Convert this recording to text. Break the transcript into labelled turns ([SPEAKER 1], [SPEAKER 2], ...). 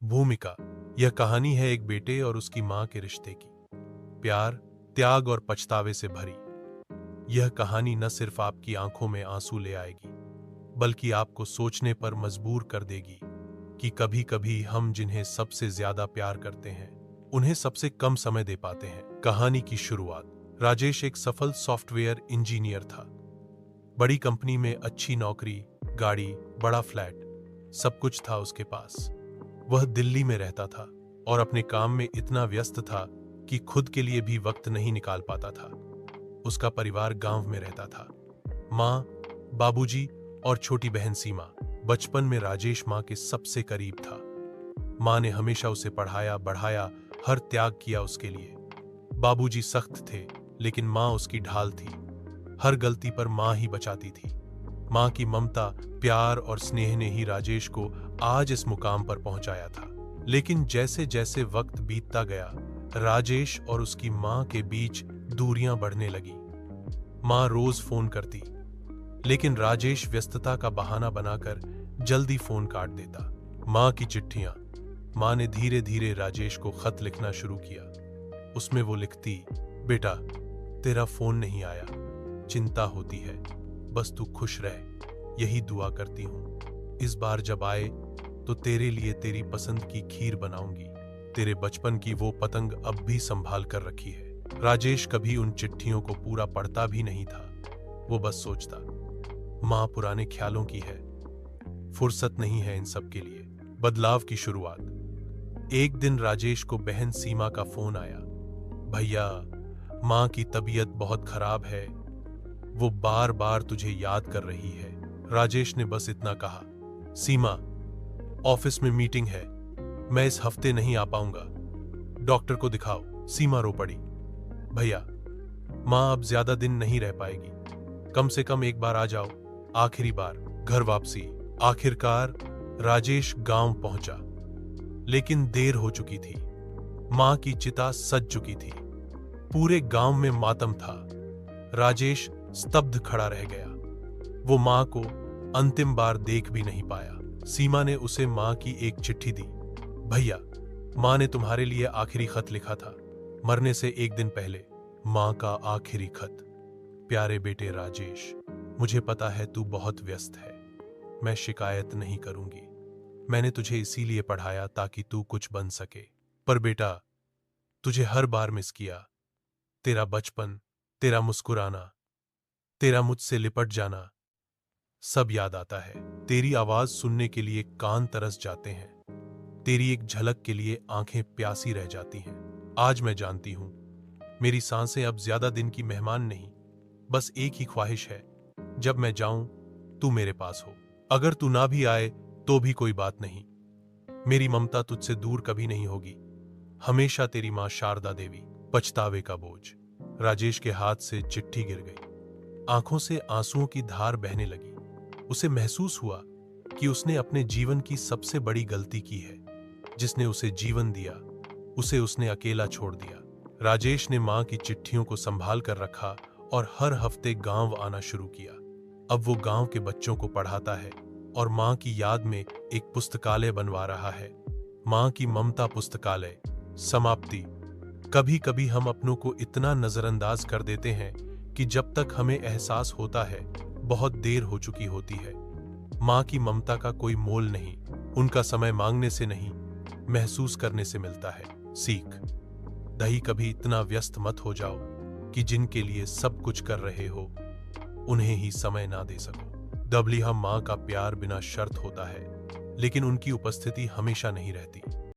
[SPEAKER 1] भूमिका। यह कहानी है एक बेटे और उसकी मां के रिश्ते की, प्यार, त्याग और पछतावे से भरी। यह कहानी न सिर्फ आपकी आंखों में आंसू ले आएगी, बल्कि आपको सोचने पर मजबूर कर देगी कि कभी कभी हम जिन्हें सबसे ज्यादा प्यार करते हैं, उन्हें सबसे कम समय दे पाते हैं। कहानी की शुरुआत। राजेश एक सफल सॉफ्टवेयर इंजीनियर था। बड़ी कंपनी में अच्छी नौकरी, गाड़ी, बड़ा फ्लैट, सब कुछ था उसके पास। वह दिल्ली में रहता था और अपने काम में इतना व्यस्त था कि खुद के लिए भी वक्त नहीं निकाल पाता था। उसका परिवार गांव में रहता था। माँ, बाबूजी और छोटी बहन सीमा। बचपन में राजेश माँ के सबसे करीब था। माँ ने हमेशा उसे पढ़ाया बढ़ाया, हर त्याग किया उसके लिए। बाबूजी सख्त थे, लेकिन माँ उसकी ढाल थी। हर गलती पर माँ ही बचाती थी। माँ की ममता, प्यार और स्नेह ने ही राजेश को आज इस मुकाम पर पहुंचाया था। लेकिन जैसे जैसे वक्त बीतता गया, राजेश और उसकी माँ के बीच दूरियां बढ़ने लगी। माँ रोज फोन करती, लेकिन राजेश व्यस्तता का बहाना बनाकर जल्दी फोन काट देता। माँ की चिट्ठियां। माँ ने धीरे धीरे राजेश को खत लिखना शुरू किया। उसमें वो लिखती, बेटा, तेरा फोन नहीं आया, चिंता होती है, बस तू खुश रह, यही दुआ करती हूँ। इस बार जब आए तो तेरे लिए तेरी पसंद की खीर बनाऊंगी। तेरे बचपन की वो पतंग अब भी संभाल कर रखी है। राजेश कभी उन चिट्ठियों को पूरा पढ़ता भी नहीं था। वो बस सोचता, माँ पुराने ख्यालों की है, फुर्सत नहीं है इन सब के लिए। बदलाव की शुरुआत। एक दिन राजेश को बहन सीमा का फोन आया। भैया, माँ की तबीयत बहुत खराब है, वो बार बार तुझे याद कर रही है। राजेश ने बस इतना कहा, सीमा, ऑफिस में मीटिंग है, मैं इस हफ्ते नहीं आ पाऊंगा, डॉक्टर को दिखाओ। सीमा रो पड़ी, भैया, माँ अब ज्यादा दिन नहीं रह पाएगी, कम से कम एक बार आ जाओ, आखिरी बार। घर वापसी। आखिरकार राजेश गांव पहुंचा, लेकिन देर हो चुकी थी। माँ की चिता सज चुकी थी। पूरे गांव में मातम था। राजेश स्तब्ध खड़ा रह गया। वो माँ को अंतिम बार देख भी नहीं पाया। सीमा ने उसे माँ की एक चिट्ठी दी। भैया, माँ ने तुम्हारे लिए आखिरी खत लिखा था, मरने से एक दिन पहले। माँ का आखिरी खत। प्यारे बेटे राजेश, मुझे पता है तू बहुत व्यस्त है, मैं शिकायत नहीं करूंगी। मैंने तुझे इसीलिए पढ़ाया ताकि तू कुछ बन सके। पर बेटा, तुझे हर बार मिस किया। तेरा बचपन, तेरा मुस्कुराना, तेरा मुझसे लिपट जाना, सब याद आता है। तेरी आवाज सुनने के लिए कान तरस जाते हैं। तेरी एक झलक के लिए आंखें प्यासी रह जाती हैं। आज मैं जानती हूं, मेरी सांसें अब ज्यादा दिन की मेहमान नहीं, बस एक ही ख्वाहिश है, जब मैं जाऊं तू मेरे पास हो। अगर तू ना भी आए तो भी कोई बात नहीं, मेरी ममता तुझसे दूर कभी नहीं होगी। हमेशा तेरी मां शारदा देवी। पछतावे का बोझ। राजेश के हाथ से चिट्ठी गिर गई। आंखों से आंसुओं की धार बहने लगी। उसे महसूस हुआ कि उसने अपने जीवन की सबसे बड़ी गलती की है। जिसने उसे जीवन दिया, उसे उसने अकेला छोड़ दिया। राजेश ने मां की चिट्ठियों को संभाल कर रखा और हर हफ्ते गांव आना शुरू किया। अब वो गांव के बच्चों को पढ़ाता है और मां की याद में एक पुस्तकालय बनवा रहा है, मां की ममता पुस्तकालय। समाप्ति। कभी कभी हम अपनों को इतना नजरअंदाज कर देते हैं कि जब तक हमें एहसास होता है, बहुत देर हो चुकी होती है। मां की ममता का कोई मोल नहीं, उनका समय मांगने से नहीं, महसूस करने से मिलता है। सीख। दही कभी इतना व्यस्त मत हो जाओ कि जिनके लिए सब कुछ कर रहे हो, उन्हें ही समय ना दे सको। मां का प्यार बिना शर्त होता है, लेकिन उनकी उपस्थिति हमेशा नहीं रहती।